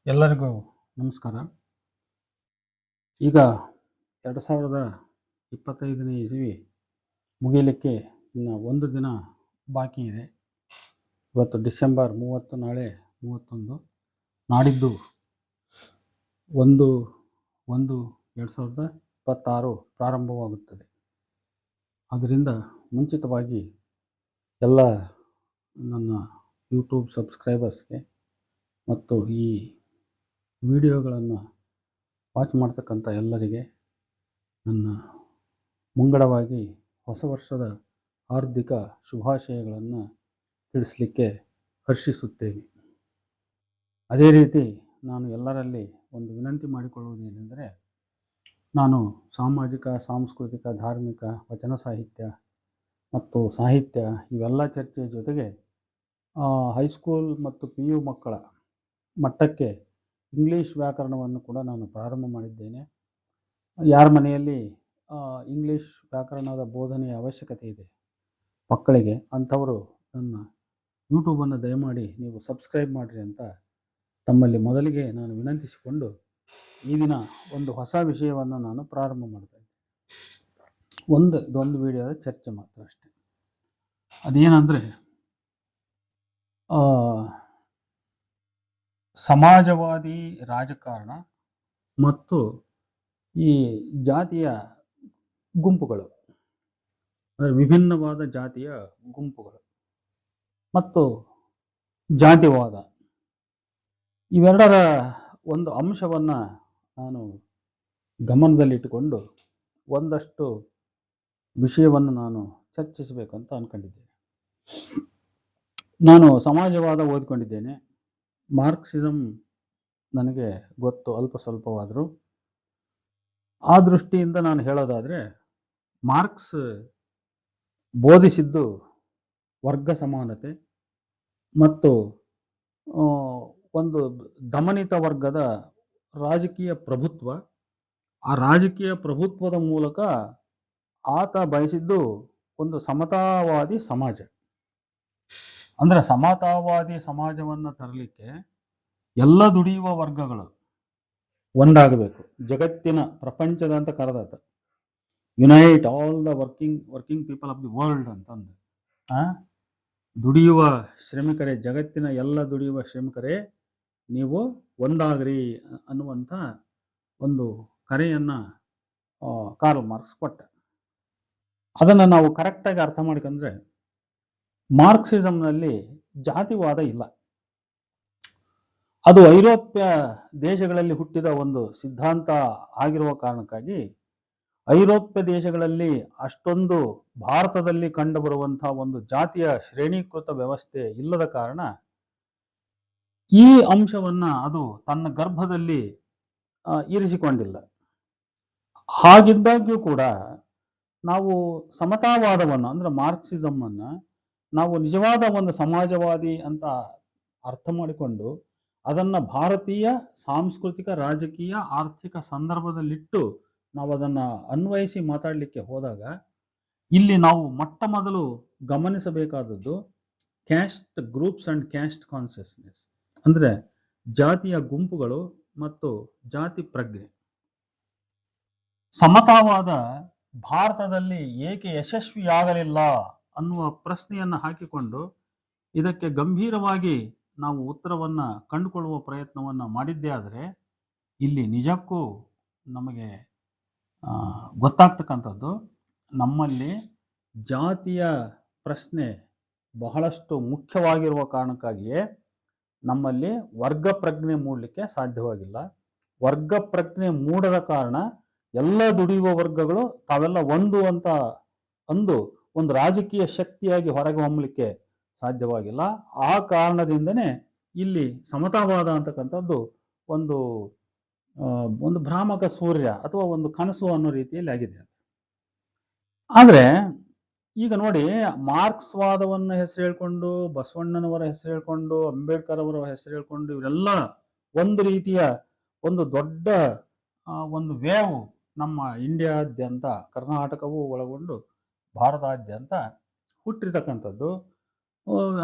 ಎಲ್ಲರಿಗೂ ನಮಸ್ಕಾರ. ಈಗ 2025ನೇ ಇಸವಿ ಮುಗಿಯಲಿಕ್ಕೆ ಇನ್ನು ಒಂದು ದಿನ ಬಾಕಿ ಇದೆ. ಇವತ್ತು ಡಿಸೆಂಬರ್ 30, ನಾಳೆ 31, ನಾಡಿದ್ದು 1/1/2026 ಪ್ರಾರಂಭವಾಗುತ್ತದೆ. ಆದ್ದರಿಂದ ಮುಂಚಿತವಾಗಿ ಎಲ್ಲ ನನ್ನ ಯೂಟ್ಯೂಬ್ ಸಬ್ಸ್ಕ್ರೈಬರ್ಸ್ಗೆ ಮತ್ತು ಈ ವಿಡಿಯೋಗಳನ್ನು ವಾಚ್ ಮಾಡ್ತಕ್ಕಂಥ ಎಲ್ಲರಿಗೆ ನನ್ನ ಮುಂಗಡವಾಗಿ ಹೊಸ ವರ್ಷದ ಹಾರ್ದಿಕ ಶುಭಾಶಯಗಳನ್ನು ತಿಳಿಸಲಿಕ್ಕೆ ಹರ್ಷಿಸುತ್ತೇನೆ. ಅದೇ ರೀತಿ ನಾನು ಎಲ್ಲರಲ್ಲಿ ಒಂದು ವಿನಂತಿ ಮಾಡಿಕೊಳ್ಳುವುದೇನೆಂದರೆ, ನಾನು ಸಾಮಾಜಿಕ, ಸಾಂಸ್ಕೃತಿಕ, ಧಾರ್ಮಿಕ, ವಚನ ಸಾಹಿತ್ಯ ಮತ್ತು ಸಾಹಿತ್ಯ ಇವೆಲ್ಲ ಚರ್ಚೆಯ ಜೊತೆಗೆ ಹೈಸ್ಕೂಲ್ ಮತ್ತು PU ಮಕ್ಕಳ ಮಟ್ಟಕ್ಕೆ ಇಂಗ್ಲೀಷ್ ವ್ಯಾಕರಣವನ್ನು ಕೂಡ ನಾನು ಪ್ರಾರಂಭ ಮಾಡಿದ್ದೇನೆ. ಯಾರ ಮನೆಯಲ್ಲಿ ಇಂಗ್ಲೀಷ್ ವ್ಯಾಕರಣದ ಬೋಧನೆಯ ಅವಶ್ಯಕತೆ ಇದೆ ಮಕ್ಕಳಿಗೆ, ಅಂಥವರು ನನ್ನ ಯೂಟ್ಯೂಬನ್ನು ದಯಮಾಡಿ ನೀವು ಸಬ್ಸ್ಕ್ರೈಬ್ ಮಾಡಿರಿ ಅಂತ ತಮ್ಮಲ್ಲಿ ಮೊದಲಿಗೆ ನಾನು ವಿನಂತಿಸಿಕೊಂಡು ಈ ದಿನ ಒಂದು ಹೊಸ ವಿಷಯವನ್ನು ನಾನು ಪ್ರಾರಂಭ ಮಾಡ್ತಾ ಇದ್ದೇನೆ. ಇದೊಂದು ವಿಡಿಯೋದ ಚರ್ಚೆ ಮಾತ್ರ ಅಷ್ಟೆ. ಅದೇನೆಂದರೆ, ಸಮಾಜವಾದಿ ರಾಜಕಾರಣ ಮತ್ತು ಈ ಜಾತಿಯ ಗುಂಪುಗಳು, ಅಂದರೆ ವಿಭಿನ್ನವಾದ ಜಾತಿಯ ಗುಂಪುಗಳು ಮತ್ತು ಜಾತಿವಾದ, ಇವೆರಡರ ಒಂದು ಅಂಶವನ್ನು ನಾನು ಗಮನದಲ್ಲಿಟ್ಟುಕೊಂಡು ಒಂದಷ್ಟು ವಿಷಯವನ್ನು ನಾನು ಚರ್ಚಿಸಬೇಕಂತ ಅಂದ್ಕೊಂಡಿದ್ದೇನೆ. ನಾನು ಸಮಾಜವಾದ ಓದಿಕೊಂಡಿದ್ದೇನೆ. ಮಾರ್ಕ್ಸಿಸಮ್ ನನಗೆ ಗೊತ್ತು ಅಲ್ಪ ಸ್ವಲ್ಪವಾದರೂ. ಆ ದೃಷ್ಟಿಯಿಂದ ನಾನು ಹೇಳೋದಾದರೆ, ಮಾರ್ಕ್ಸ್ ಬೋಧಿಸಿದ್ದು ವರ್ಗ ಸಮಾನತೆ ಮತ್ತು ಒಂದು ದಮನಿತ ವರ್ಗದ ರಾಜಕೀಯ ಪ್ರಭುತ್ವ. ಆ ರಾಜಕೀಯ ಪ್ರಭುತ್ವದ ಮೂಲಕ ಆತ ಬಯಸಿದ್ದು ಒಂದು ಸಮತಾವಾದಿ ಸಮಾಜ. ಅಂದರೆ ಸಮತಾವಾದಿ ಸಮಾಜವನ್ನು ತರಲಿಕ್ಕೆ ಎಲ್ಲ ದುಡಿಯುವ ವರ್ಗಗಳು ಒಂದಾಗಬೇಕು. ಜಗತ್ತಿನ ಪ್ರಪಂಚದ ಅಂತ ಕರೆದಾತ, unite all the working people of the world ಅಂತಂದು. ದುಡಿಯುವ ಶ್ರಮಿಕರೇ, ಜಗತ್ತಿನ ಎಲ್ಲ ದುಡಿಯುವ ಶ್ರಮಿಕರೇ ನೀವು ಒಂದಾಗ್ರಿ ಅನ್ನುವಂಥ ಒಂದು ಕರೆಯನ್ನು ಕಾರ್ಲ್ ಮಾರ್ಕ್ಸ್ ಕೊಟ್ಟ. ಅದನ್ನು ನಾವು ಕರೆಕ್ಟಾಗಿ ಅರ್ಥ ಮಾಡ್ಕೊಂಡ್ರೆ, ಮಾರ್ಕ್ಸಿಸಮ್ನಲ್ಲಿ ಜಾತಿವಾದ ಇಲ್ಲ. ಅದು ಐರೋಪ್ಯ ದೇಶಗಳಲ್ಲಿ ಹುಟ್ಟಿದ ಒಂದು ಸಿದ್ಧಾಂತ ಆಗಿರುವ ಕಾರಣಕ್ಕಾಗಿ ಐರೋಪ್ಯ ದೇಶಗಳಲ್ಲಿ ಅಷ್ಟೊಂದು ಭಾರತದಲ್ಲಿ ಕಂಡುಬರುವಂಥ ಒಂದು ಜಾತಿಯ ಶ್ರೇಣೀಕೃತ ವ್ಯವಸ್ಥೆ ಇಲ್ಲದ ಕಾರಣ ಈ ಅಂಶವನ್ನು ಅದು ತನ್ನ ಗರ್ಭದಲ್ಲಿ ಇರಿಸಿಕೊಂಡಿಲ್ಲ. ಹಾಗಿದ್ದಾಗ್ಯೂ ಕೂಡ ನಾವು ಸಮತಾವಾದವನ್ನು, ಅಂದರೆ ಮಾರ್ಕ್ಸಿಸಮ್ಮನ್ನು ನಾವು ನಿಜವಾದ ಒಂದು ಸಮಾಜವಾದಿ ಅಂತ ಅರ್ಥ ಮಾಡಿಕೊಂಡು ಅದನ್ನು ಭಾರತೀಯ ಸಾಂಸ್ಕೃತಿಕ, ರಾಜಕೀಯ, ಆರ್ಥಿಕ ಸಂದರ್ಭದಲ್ಲಿಟ್ಟು ನಾವು ಅದನ್ನು ಅನ್ವಯಿಸಿ ಮಾತಾಡಲಿಕ್ಕೆ ಹೋದಾಗ ಇಲ್ಲಿ ನಾವು ಮೊಟ್ಟ ಮೊದಲು ಗಮನಿಸಬೇಕಾದದ್ದು caste groups and caste consciousness, ಅಂದರೆ ಜಾತಿಯ ಗುಂಪುಗಳು ಮತ್ತು ಜಾತಿ ಪ್ರಜ್ಞೆ. ಸಮತಾವಾದ ಭಾರತದಲ್ಲಿ ಏಕೆ ಯಶಸ್ವಿಯಾಗಲಿಲ್ಲ ಅನ್ನುವ ಪ್ರಶ್ನೆಯನ್ನು ಹಾಕಿಕೊಂಡು ಇದಕ್ಕೆ ಗಂಭೀರವಾಗಿ ನಾವು ಉತ್ತರವನ್ನು ಕಂಡುಕೊಳ್ಳುವ ಪ್ರಯತ್ನವನ್ನು ಮಾಡಿದ್ದೇ ಆದರೆ ಇಲ್ಲಿ ನಿಜಕ್ಕೂ ನಮಗೆ ಗೊತ್ತಾಗ್ತಕ್ಕಂಥದ್ದು, ನಮ್ಮಲ್ಲಿ ಜಾತಿಯ ಪ್ರಶ್ನೆ ಬಹಳಷ್ಟು ಮುಖ್ಯವಾಗಿರುವ ಕಾರಣಕ್ಕಾಗಿಯೇ ನಮ್ಮಲ್ಲಿ ವರ್ಗ ಪ್ರಜ್ಞೆ ಮೂಡಲಿಕ್ಕೆ ಸಾಧ್ಯವಾಗಿಲ್ಲ. ವರ್ಗ ಪ್ರಜ್ಞೆ ಮೂಡದ ಕಾರಣ ಎಲ್ಲ ದುಡಿಯುವ ವರ್ಗಗಳು ತಾವೆಲ್ಲ ಒಂದು ಅಂತ ಅಂದು ಒಂದು ರಾಜಕೀಯ ಶಕ್ತಿಯಾಗಿ ಹೊರಗೆ ಹೊಮ್ಮಲಿಕ್ಕೆ ಸಾಧ್ಯವಾಗಿಲ್ಲ. ಆ ಕಾರಣದಿಂದನೇ ಇಲ್ಲಿ ಸಮತಾವಾದ ಅಂತಕ್ಕಂಥದ್ದು ಒಂದು ಭ್ರಾಮಕ ಸೂರ್ಯ ಅಥವಾ ಒಂದು ಕನಸು ಅನ್ನೋ ರೀತಿಯಲ್ಲಿ ಆಗಿದೆ. ಆದರೆ ಈಗ ನೋಡಿ, ಮಾರ್ಕ್ಸ್ ವಾದವನ್ನು ಹೆಸರು ಹೇಳ್ಕೊಂಡು, ಬಸವಣ್ಣನವರ ಹೆಸರು ಹೇಳ್ಕೊಂಡು, ಅಂಬೇಡ್ಕರ್ ಅವರ ಹೆಸರು ಹೇಳ್ಕೊಂಡು ಇವರೆಲ್ಲ ಒಂದು ರೀತಿಯ ಒಂದು ದೊಡ್ಡ ಒಂದು ವೇವ್ ನಮ್ಮ ಇಂಡಿಯಾದ್ಯಂತ, ಕರ್ನಾಟಕವೂ ಒಳಗೊಂಡು ಭಾರತಾದ್ಯಂತ ಹುಟ್ಟಿರ್ತಕ್ಕಂಥದ್ದು.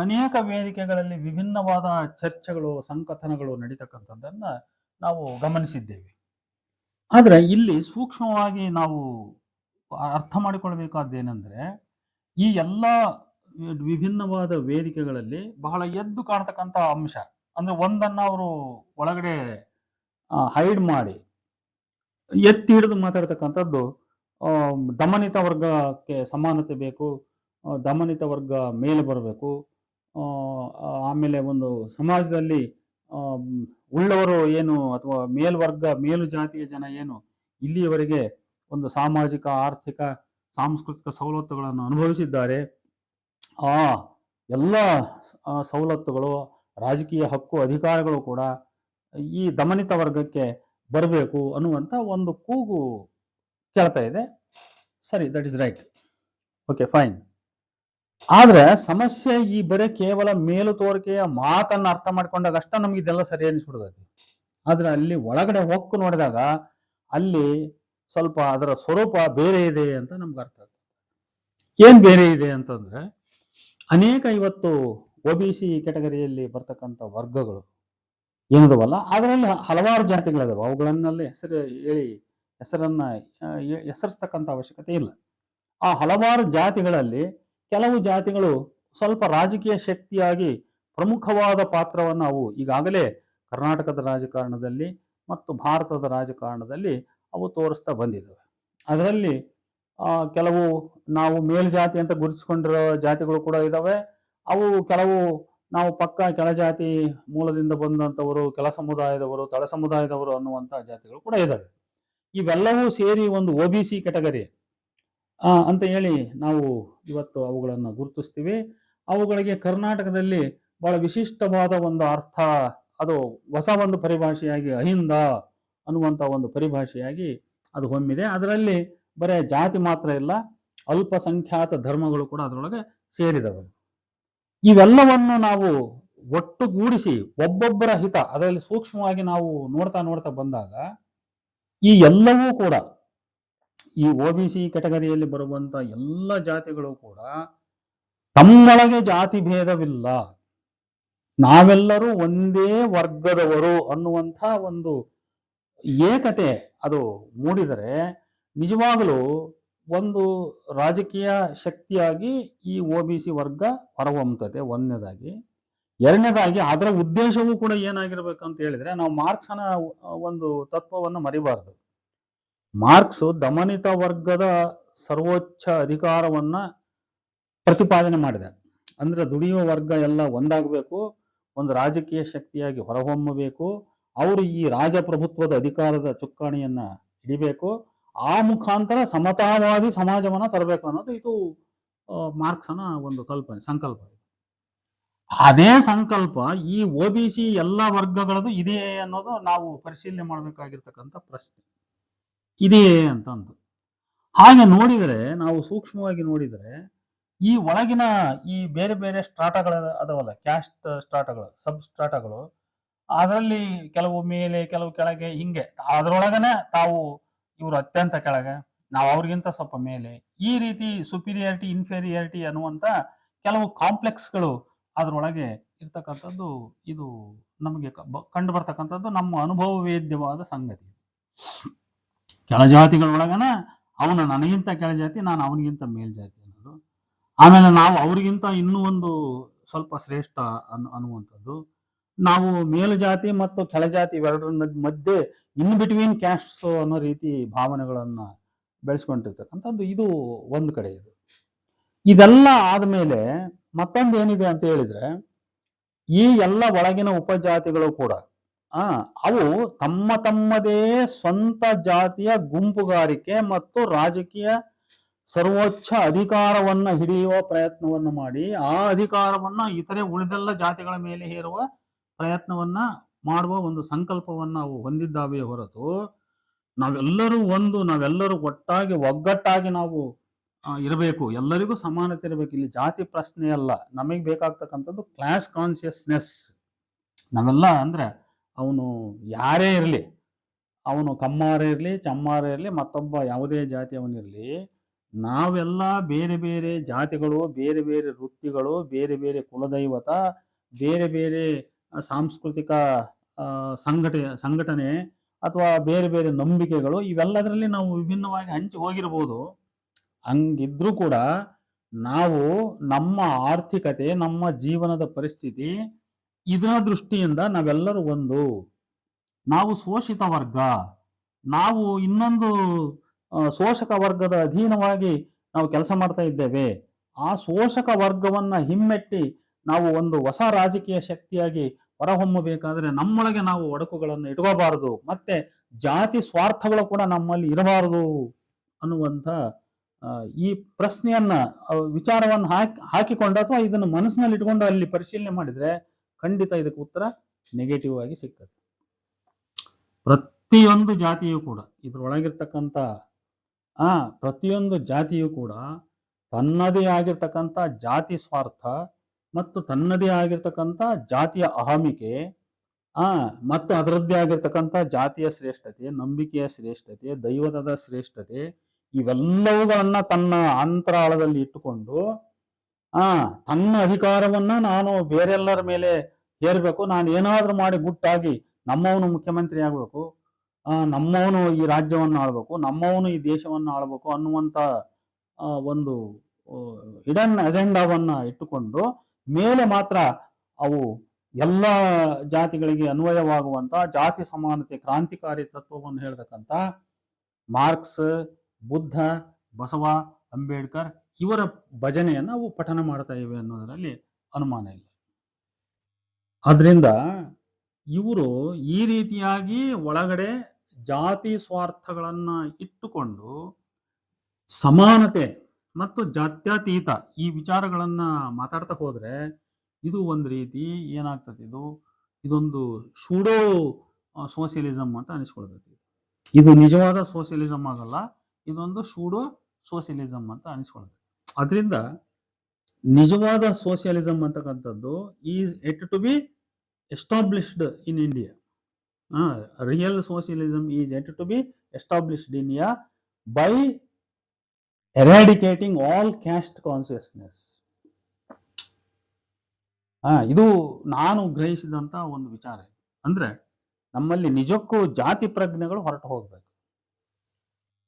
ಅನೇಕ ವೇದಿಕೆಗಳಲ್ಲಿ ವಿಭಿನ್ನವಾದ ಚರ್ಚೆಗಳು, ಸಂಕಥನಗಳು ನಡೀತಕ್ಕಂಥದ್ದನ್ನ ನಾವು ಗಮನಿಸಿದ್ದೇವೆ. ಆದ್ರೆ ಇಲ್ಲಿ ಸೂಕ್ಷ್ಮವಾಗಿ ನಾವು ಅರ್ಥ ಮಾಡಿಕೊಳ್ಬೇಕಾದ್ದೇನೆಂದ್ರೆ, ಈ ಎಲ್ಲ ವಿಭಿನ್ನವಾದ ವೇದಿಕೆಗಳಲ್ಲಿ ಬಹಳ ಎದ್ದು ಕಾಣತಕ್ಕಂಥ ಅಂಶ ಅಂದ್ರೆ ಒಂದನ್ನ ಅವರು ಒಳಗಡೆ ಹೈಡ್ ಮಾಡಿ ಎತ್ತಿ ಹಿಡಿದು ಮಾತಾಡ್ತಕ್ಕಂಥದ್ದು, ದಮನಿತ ವರ್ಗಕ್ಕೆ ಸಮಾನತೆ ಬೇಕು, ದಮನಿತ ವರ್ಗ ಮೇಲೆ ಬರಬೇಕು, ಆಮೇಲೆ ಒಂದು ಸಮಾಜದಲ್ಲಿ ಉಳ್ಳವರು ಏನು ಅಥವಾ ಮೇಲ್ವರ್ಗ ಮೇಲು ಜಾತಿಯ ಜನ ಏನು ಇಲ್ಲಿಯವರೆಗೆ ಒಂದು ಸಾಮಾಜಿಕ, ಆರ್ಥಿಕ, ಸಾಂಸ್ಕೃತಿಕ ಸವಲತ್ತುಗಳನ್ನು ಅನುಭವಿಸಿದ್ದಾರೆ, ಆ ಎಲ್ಲ ಸವಲತ್ತುಗಳು, ರಾಜಕೀಯ ಹಕ್ಕು ಅಧಿಕಾರಗಳು ಕೂಡ ಈ ದಮನಿತ ವರ್ಗಕ್ಕೆ ಬರಬೇಕು ಅನ್ನುವಂಥ ಒಂದು ಕೂಗು ಕೇಳ್ತಾ ಇದೆ. ಸರಿ, that is right, okay fine. ಆದ್ರೆ ಸಮಸ್ಯೆ ಈ ಬರೀ ಕೇವಲ ಮೇಲು ತೋರಿಕೆಯ ಮಾತನ್ನ ಅರ್ಥ ಮಾಡ್ಕೊಂಡಾಗ ಅಷ್ಟ ನಮ್ಗೆ ಇದೆಲ್ಲ ಸರಿ ಅನಿಸ್ಬಿಡ್ತೈತಿ. ಆದ್ರೆ ಅಲ್ಲಿ ಒಳಗಡೆ ಹೊಕ್ಕು ನೋಡಿದಾಗ ಅಲ್ಲಿ ಸ್ವಲ್ಪ ಅದರ ಸ್ವರೂಪ ಬೇರೆ ಇದೆ ಅಂತ ನಮ್ಗೆ ಅರ್ಥ ಆಗ್ತದೆ. ಏನ್ ಬೇರೆ ಇದೆ ಅಂತಂದ್ರೆ, ಅನೇಕ ಇವತ್ತು OBC ಕೆಟಗರಿಯಲ್ಲಿ ಬರ್ತಕ್ಕಂಥ ವರ್ಗಗಳು ಏನದವಲ್ಲ, ಅದರಲ್ಲಿ ಹಲವಾರು ಜಾತಿಗಳಿದಾವೆ. ಅವುಗಳನ್ನಲ್ಲಿ ಹೆಸರನ್ನ ಹೆಸರಿಸ್ತಕ್ಕಂಥ ಅವಶ್ಯಕತೆ ಇಲ್ಲ. ಆ ಹಲವಾರು ಜಾತಿಗಳಲ್ಲಿ ಕೆಲವು ಜಾತಿಗಳು ಸ್ವಲ್ಪ ರಾಜಕೀಯ ಶಕ್ತಿಯಾಗಿ ಪ್ರಮುಖವಾದ ಪಾತ್ರವನ್ನು ಅವು ಈಗಾಗಲೇ ಕರ್ನಾಟಕದ ರಾಜಕಾರಣದಲ್ಲಿ ಮತ್ತು ಭಾರತದ ರಾಜಕಾರಣದಲ್ಲಿ ಅವು ತೋರಿಸ್ತಾ ಬಂದಿದ್ದಾವೆ. ಅದರಲ್ಲಿ ಕೆಲವು ನಾವು ಮೇಲ್ಜಾತಿ ಅಂತ ಗುರುತಿಸ್ಕೊಂಡಿರೋ ಜಾತಿಗಳು ಕೂಡ ಇದ್ದಾವೆ. ಅವು ಕೆಲವು ನಾವು ಪಕ್ಕ ಕೆಳಜಾತಿ ಮೂಲದಿಂದ ಬಂದಂಥವರು, ಕೆಲ ಸಮುದಾಯದವರು, ತಳ ಸಮುದಾಯದವರು ಅನ್ನುವಂಥ ಜಾತಿಗಳು ಕೂಡ ಇದ್ದಾವೆ. ಇವೆಲ್ಲವೂ ಸೇರಿ ಒಂದು OBC ಕೆಟಗರಿ ಅಂತ ಹೇಳಿ ನಾವು ಇವತ್ತು ಅವುಗಳನ್ನು ಗುರುತಿಸ್ತೀವಿ. ಅವುಗಳಿಗೆ ಕರ್ನಾಟಕದಲ್ಲಿ ಬಹಳ ವಿಶಿಷ್ಟವಾದ ಒಂದು ಅರ್ಥ, ಅದು ಹೊಸ ಒಂದು ಪರಿಭಾಷೆಯಾಗಿ ಅಹಿಂದ ಅನ್ನುವಂಥ ಒಂದು ಪರಿಭಾಷೆಯಾಗಿ ಅದು ಹೊಮ್ಮಿದೆ. ಅದರಲ್ಲಿ ಬರೇ ಜಾತಿ ಮಾತ್ರ ಇಲ್ಲ, ಅಲ್ಪಸಂಖ್ಯಾತ ಧರ್ಮಗಳು ಕೂಡ ಅದರೊಳಗೆ ಸೇರಿದವೆ. ಇವೆಲ್ಲವನ್ನು ನಾವು ಒಟ್ಟುಗೂಡಿಸಿ ಒಬ್ಬೊಬ್ಬರ ಹಿತ ಅದರಲ್ಲಿ ಸೂಕ್ಷ್ಮವಾಗಿ ನಾವು ನೋಡ್ತಾ ಬಂದಾಗ ಈ ಎಲ್ಲವೂ ಕೂಡ ಈ OBC ಕೆಟಗರಿಯಲ್ಲಿ ಬರುವಂತ ಎಲ್ಲ ಜಾತಿಗಳು ಕೂಡ ತಮ್ಮೊಳಗೆ ಜಾತಿ ಭೇದವಿಲ್ಲ, ನಾವೆಲ್ಲರೂ ಒಂದೇ ವರ್ಗದವರು ಅನ್ನುವಂಥ ಒಂದು ಏಕತೆ ಅದು ಮೂಡಿದರೆ ನಿಜವಾಗಲೂ ಒಂದು ರಾಜಕೀಯ ಶಕ್ತಿಯಾಗಿ ಈ OBC ವರ್ಗ ಹೊರಹೊಮ್ಮುತ್ತದೆ. ಒಂದನೇದಾಗಿ. ಎರಡನೇದಾಗಿ ಅದರ ಉದ್ದೇಶವೂ ಕೂಡ ಏನಾಗಿರ್ಬೇಕಂತ ಹೇಳಿದ್ರೆ, ನಾವು ಮಾರ್ಕ್ಸನ ಒಂದು ತತ್ವವನ್ನು ಮರಿಬಾರದು. ಮಾರ್ಕ್ಸ್ ದಮನಿತ ವರ್ಗದ ಸರ್ವೋಚ್ಚ ಅಧಿಕಾರವನ್ನ ಪ್ರತಿಪಾದನೆ ಮಾಡಿದೆ. ಅಂದ್ರೆ ದುಡಿಯುವ ವರ್ಗ ಎಲ್ಲ ಒಂದಾಗಬೇಕು, ಒಂದು ರಾಜಕೀಯ ಶಕ್ತಿಯಾಗಿ ಹೊರಹೊಮ್ಮಬೇಕು, ಅವರು ಈ ರಾಜಪ್ರಭುತ್ವದ ಅಧಿಕಾರದ ಚುಕ್ಕಾಣಿಯನ್ನ ಹಿಡಿಬೇಕು, ಆ ಮುಖಾಂತರ ಸಮತಾವಾದಿ ಸಮಾಜವನ್ನ ತರಬೇಕು ಅನ್ನೋದು ಇದು ಮಾರ್ಕ್ಸನ ಒಂದು ಸಂಕಲ್ಪ. ಅದೇ ಸಂಕಲ್ಪ ಈ OBC ಎಲ್ಲ ವರ್ಗಗಳದು ಇದೆಯೇ ಅನ್ನೋದು ನಾವು ಪರಿಶೀಲನೆ ಮಾಡಬೇಕಾಗಿರ್ತಕ್ಕಂಥ ಪ್ರಶ್ನೆ. ಇದೆಯೇ ಅಂತಂದು ಹಾಗೆ ನೋಡಿದರೆ, ನಾವು ಸೂಕ್ಷ್ಮವಾಗಿ ನೋಡಿದರೆ ಈ ಒಳಗಿನ ಈ ಬೇರೆ ಬೇರೆ ಸ್ಟ್ರಾಟಗಳ ಅದವಲ್ಲ, ಕ್ಯಾಸ್ಟ್ ಸ್ಟ್ರಾಟಗಳು, ಸಬ್ ಸ್ಟ್ರಾಟಗಳು, ಅದರಲ್ಲಿ ಕೆಲವು ಮೇಲೆ ಕೆಲವು ಕೆಳಗೆ, ಹಿಂಗೆ ಅದರೊಳಗನೆ ತಾವು ಇವರು ಅತ್ಯಂತ ಕೆಳಗೆ, ನಾವು ಅವ್ರಿಗಿಂತ ಸ್ವಲ್ಪ ಮೇಲೆ, ಈ ರೀತಿ ಸುಪೀರಿಯಾರಿಟಿ ಇನ್ಫೀರಿಯಾರಿಟಿ ಅನ್ನುವಂಥ ಕೆಲವು ಕಾಂಪ್ಲೆಕ್ಸ್ಗಳು ಅದರೊಳಗೆ ಇರ್ತಕ್ಕಂಥದ್ದು ಇದು ನಮಗೆ ಕಂಡು ಬರ್ತಕ್ಕಂಥದ್ದು ನಮ್ಮ ಅನುಭವ ವೇದ್ಯವಾದ ಸಂಗತಿ. ಕೆಳಜಾತಿಗಳೊಳಗನ ಅವನು ನನಗಿಂತ ಕೆಳಜಾತಿ, ನಾನು ಅವನಿಗಿಂತ ಮೇಲ್ಜಾತಿ ಅನ್ನೋದು, ಆಮೇಲೆ ನಾವು ಅವ್ರಿಗಿಂತ ಇನ್ನೂ ಒಂದು ಸ್ವಲ್ಪ ಶ್ರೇಷ್ಠ ಅನ್ನುವಂಥದ್ದು, ನಾವು ಮೇಲುಜಾತಿ ಮತ್ತು ಕೆಳಜಾತಿ ಇವೆರಡರ ಮಧ್ಯೆ ಇನ್ ಬಿಟ್ವೀನ್ ಕ್ಯಾಸ್ಟ್ಸ್ ಅನ್ನೋ ರೀತಿ ಭಾವನೆಗಳನ್ನ ಬೆಳೆಸ್ಕೊಂಡಿರ್ತಕ್ಕಂಥದ್ದು ಇದು ಒಂದು ಕಡೆ. ಇದೆಲ್ಲ ಆದ್ಮೇಲೆ ಮತ್ತೊಂದು ಏನಿದೆ ಅಂತ ಹೇಳಿದ್ರೆ, ಈ ಎಲ್ಲ ಒಳಗಿನ ಉಪಜಾತಿಗಳು ಕೂಡ ಅವು ತಮ್ಮದೇ ಸ್ವಂತ ಜಾತಿಯ ಗುಂಪುಗಾರಿಕೆ ಮತ್ತು ರಾಜಕೀಯ ಸರ್ವೋಚ್ಚ ಅಧಿಕಾರವನ್ನ ಹಿಡಿಯುವ ಪ್ರಯತ್ನವನ್ನು ಮಾಡಿ, ಆ ಅಧಿಕಾರವನ್ನ ಇತರೆ ಉಳಿದೆಲ್ಲ ಜಾತಿಗಳ ಮೇಲೆ ಹೇರುವ ಪ್ರಯತ್ನವನ್ನ ಮಾಡುವ ಒಂದು ಸಂಕಲ್ಪವನ್ನ ಅವು ಹೊಂದಿದ್ದಾವೆ ಹೊರತು, ನಾವೆಲ್ಲರೂ ಒಗ್ಗಟ್ಟಾಗಿ ನಾವು ಇರಬೇಕು, ಎಲ್ಲರಿಗೂ ಸಮಾನತೆ ಇರಬೇಕು. ಇಲ್ಲಿ ಜಾತಿ ಪ್ರಶ್ನೆ ಅಲ್ಲ, ನಮಗೆ ಬೇಕಾಗ್ತಕ್ಕಂಥದ್ದು ಕ್ಲಾಸ್ ಕಾನ್ಸಿಯಸ್ನೆಸ್. ನಾವೆಲ್ಲ ಅಂದ್ರೆ ಅವನು ಯಾರೇ ಇರಲಿ, ಅವನು ಕಮ್ಮಾರ ಇರಲಿ, ಚಮ್ಮಾರ ಇರಲಿ, ಮತ್ತೊಬ್ಬ ಯಾವುದೇ ಜಾತಿಯವನಿರಲಿ, ನಾವೆಲ್ಲ ಬೇರೆ ಬೇರೆ ಜಾತಿಗಳು, ಬೇರೆ ಬೇರೆ ವೃತ್ತಿಗಳು, ಬೇರೆ ಬೇರೆ ಕುಲದೈವತ, ಬೇರೆ ಬೇರೆ ಸಾಂಸ್ಕೃತಿಕ ಸಂಘಟನೆ ಅಥವಾ ಬೇರೆ ಬೇರೆ ನಂಬಿಕೆಗಳು, ಇವೆಲ್ಲದರಲ್ಲಿ ನಾವು ವಿಭಿನ್ನವಾಗಿ ಹಂಚಿ ಹೋಗಿರ್ಬೋದು. ಹಂಗಿದ್ರೂ ಕೂಡ ನಾವು ನಮ್ಮ ಆರ್ಥಿಕತೆ, ನಮ್ಮ ಜೀವನದ ಪರಿಸ್ಥಿತಿ, ಇದರ ದೃಷ್ಟಿಯಿಂದ ನಾವೆಲ್ಲರೂ ಒಂದು. ನಾವು ಶೋಷಿತ ವರ್ಗ, ನಾವು ಇನ್ನೊಂದು ಶೋಷಕ ವರ್ಗದ ಅಧೀನವಾಗಿ ನಾವು ಕೆಲಸ ಮಾಡ್ತಾ ಇದ್ದೇವೆ. ಆ ಶೋಷಕ ವರ್ಗವನ್ನ ಹಿಮ್ಮೆಟ್ಟಿ ನಾವು ಒಂದು ಹೊಸ ರಾಜಕೀಯ ಶಕ್ತಿಯಾಗಿ ಹೊರಹೊಮ್ಮಬೇಕಾದ್ರೆ ನಮ್ಮೊಳಗೆ ನಾವು ಒಡಕುಗಳನ್ನು ಇಟ್ಕೋಬಾರದು, ಮತ್ತೆ ಜಾತಿ ಸ್ವಾರ್ಥಗಳು ಕೂಡ ನಮ್ಮಲ್ಲಿ ಇರಬಾರದು ಅನ್ನುವಂಥ ಈ ಪ್ರಶ್ನೆಯನ್ನ ವಿಚಾರವನ್ನು ಹಾಕಿಕೊಂಡು ಅಥವಾ ಇದನ್ನು ಮನಸ್ಸಿನಲ್ಲಿ ಇಟ್ಕೊಂಡು ಅಲ್ಲಿ ಪರಿಶೀಲನೆ ಮಾಡಿದ್ರೆ ಖಂಡಿತ ಇದಕ್ಕೆ ಉತ್ತರ ನೆಗೆಟಿವ್ ಆಗಿ ಸಿಗ್ತದೆ. ಪ್ರತಿಯೊಂದು ಜಾತಿಯೂ ಕೂಡ ಇದ್ರೊಳಗಿರ್ತಕ್ಕಂಥ ಪ್ರತಿಯೊಂದು ಜಾತಿಯೂ ಕೂಡ ತನ್ನದೇ ಆಗಿರ್ತಕ್ಕಂಥ ಜಾತಿ ಸ್ವಾರ್ಥ ಮತ್ತು ತನ್ನದೇ ಆಗಿರ್ತಕ್ಕಂಥ ಜಾತಿಯ ಅಹಮಿಕೆ, ಮತ್ತು ಅದರದ್ದೇ ಆಗಿರ್ತಕ್ಕಂಥ ಜಾತಿಯ ಶ್ರೇಷ್ಠತೆ, ನಂಬಿಕೆಯ ಶ್ರೇಷ್ಠತೆ, ದೈವತದ ಶ್ರೇಷ್ಠತೆ, ಇವೆಲ್ಲವುಗಳನ್ನ ತನ್ನ ಅಂತರಾಳದಲ್ಲಿ ಇಟ್ಟುಕೊಂಡು ತನ್ನ ಅಧಿಕಾರವನ್ನ ನಾನು ಬೇರೆಲ್ಲರ ಮೇಲೆ ಹೇರಬೇಕು, ನಾನು ಏನಾದ್ರೂ ಮಾಡಿ ಗುಟ್ಟಾಗಿ ನಮ್ಮವನು ಮುಖ್ಯಮಂತ್ರಿ ಆಗ್ಬೇಕು, ನಮ್ಮವನು ಈ ರಾಜ್ಯವನ್ನು ಆಳ್ಬೇಕು, ನಮ್ಮವನು ಈ ದೇಶವನ್ನು ಆಳ್ಬೇಕು ಅನ್ನುವಂತ ಒಂದು ಹಿಡನ್ ಅಜೆಂಡಾವನ್ನ ಇಟ್ಟುಕೊಂಡು ಮೇಲೆ ಮಾತ್ರ ಅವು ಎಲ್ಲ ಜಾತಿಗಳಿಗೆ ಅನ್ವಯವಾಗುವಂತ ಜಾತಿ ಸಮಾನತೆ ಕ್ರಾಂತಿಕಾರಿ ತತ್ವವನ್ನು ಹೇಳ್ತಕ್ಕಂಥ ಮಾರ್ಕ್ಸ್, ಬುದ್ಧ, ಬಸವ, ಅಂಬೇಡ್ಕರ್ ಇವರ ಭಜನೆಯನ್ನು ನಾವು ಪಠನ ಮಾಡ್ತಾ ಇವೆ ಅನ್ನೋದರಲ್ಲಿ ಅನುಮಾನ ಇಲ್ಲ. ಆದ್ರಿಂದ ಇವರು ಈ ರೀತಿಯಾಗಿ ಒಳಗಡೆ ಜಾತಿ ಸ್ವಾರ್ಥಗಳನ್ನ ಇಟ್ಟುಕೊಂಡು ಸಮಾನತೆ ಮತ್ತು ಜಾತ್ಯತೀತ ಈ ವಿಚಾರಗಳನ್ನ ಮಾತಾಡ್ತಾ ಹೋದ್ರೆ ಇದು ಒಂದು ರೀತಿ ಏನಾಗ್ತದೆ, ಇದೊಂದು ಶೂಡೋ ಸೋಷಿಯಲಿಸಮ್ ಅಂತ ಅನಿಸ್ಕೊಳ್ತೈತಿ. ಇದು ನಿಜವಾದ ಸೋಷಿಯಲಿಸಮ್ ಆಗಲ್ಲ, ಇದೊಂದು ಶೂಡೋ ಸೋಷಿಯಲಿಸಮ್ ಅಂತ ಅನಿಸ್ಕೊಳ್ತೈತಿ. ಅದರಿಂದ ನಿಜವಾದ ಸೋಷಿಯಲಿಸಮ್ ಅಂತಕ್ಕಂಥದ್ದು is yet to be established in India. Real socialism is yet to be established in India by eradicating all caste consciousness. ಇದು ನಾನು ಗ್ರಹಿಸಿದಂತ ಒಂದು ವಿಚಾರ. ಅಂದ್ರೆ ನಮ್ಮಲ್ಲಿ ನಿಜಕ್ಕೂ ಜಾತಿ ಪ್ರಜ್ಞೆಗಳು ಹೊರಟು ಹೋಗ್ಬೇಕು.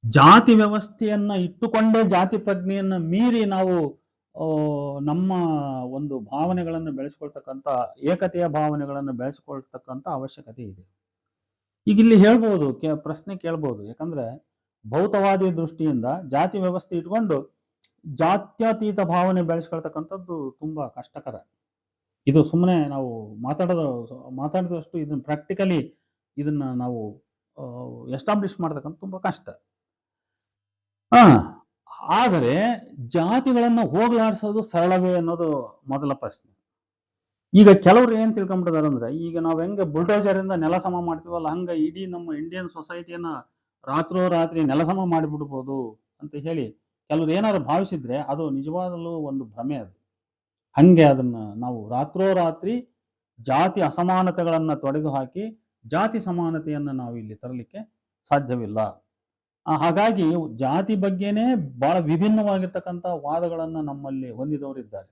ಜಾತಿ ವ್ಯವಸ್ಥೆಯನ್ನ ಇಟ್ಟುಕೊಂಡೇ ಜಾತಿ ಪ್ರಜ್ಞೆಯನ್ನ ಮೀರಿ ನಾವು ನಮ್ಮ ಒಂದು ಭಾವನೆಗಳನ್ನು ಬೆಳೆಸ್ಕೊಳ್ತಕ್ಕಂಥ ಏಕತೆಯ ಭಾವನೆಗಳನ್ನು ಬೆಳೆಸ್ಕೊಳ್ತಕ್ಕಂಥ ಅವಶ್ಯಕತೆ ಇದೆ. ಈಗ ಇಲ್ಲಿ ಹೇಳ್ಬೋದು, ಪ್ರಶ್ನೆ ಕೇಳ್ಬೋದು, ಯಾಕಂದ್ರೆ ಭೌತವಾದಿ ದೃಷ್ಟಿಯಿಂದ ಜಾತಿ ವ್ಯವಸ್ಥೆ ಇಟ್ಕೊಂಡು ಜಾತ್ಯತೀತ ಭಾವನೆ ಬೆಳೆಸ್ಕೊಳ್ತಕ್ಕಂಥದ್ದು ತುಂಬಾ ಕಷ್ಟಕರ. ಇದು ಸುಮ್ಮನೆ ನಾವು ಮಾತಾಡಿದಷ್ಟು ಇದನ್ನ ಪ್ರಾಕ್ಟಿಕಲಿ ಇದನ್ನ ನಾವು ಎಸ್ಟಾಬ್ಲಿಷ್ ಮಾಡ್ತಕ್ಕಂಥ ತುಂಬಾ ಕಷ್ಟ. ಆದರೆ ಜಾತಿಗಳನ್ನ ಹೋಗ್ಲಾಡಿಸೋದು ಸರಳವೇ ಅನ್ನೋದು ಮೊದಲ ಪ್ರಶ್ನೆ. ಈಗ ಕೆಲವರು ಏನ್ ತಿಳ್ಕೊಂಡ್ಬಿಟ್ಟಿದಾರೆ ಅಂದ್ರೆ, ಈಗ ನಾವ್ ಹೆಂಗೆ ಬುಲ್ಡೋಜರ್ ಇಂದ ನೆಲ ಸಮ ಮಾಡ್ತೀವಲ್ಲ, ಹಂಗ ಇಡೀ ನಮ್ಮ ಇಂಡಿಯನ್ ಸೊಸೈಟಿಯನ್ನ ರಾತ್ರೋರಾತ್ರಿ ನೆಲಸಮ ಮಾಡಿಬಿಡ್ಬೋದು ಅಂತ ಹೇಳಿ ಕೆಲವರು ಏನಾದ್ರು ಭಾವಿಸಿದ್ರೆ ಅದು ನಿಜವಾಗಲೂ ಒಂದು ಭ್ರಮೆ. ಅದು ಹಂಗೆ ಅದನ್ನ ನಾವು ರಾತ್ರೋರಾತ್ರಿ ಜಾತಿ ಅಸಮಾನತೆಗಳನ್ನ ತೊಡೆದು ಹಾಕಿ ಜಾತಿ ಸಮಾನತೆಯನ್ನ ನಾವು ಇಲ್ಲಿ ತರಲಿಕ್ಕೆ ಸಾಧ್ಯವಿಲ್ಲ. ಹಾಗಾಗಿ ಜಾತಿ ಬಗ್ಗೆನೇ ಬಹಳ ವಿಭಿನ್ನವಾಗಿರ್ತಕ್ಕಂಥ ವಾದಗಳನ್ನ ನಮ್ಮಲ್ಲಿ ಹೊಂದಿದವರಿದ್ದಾರೆ.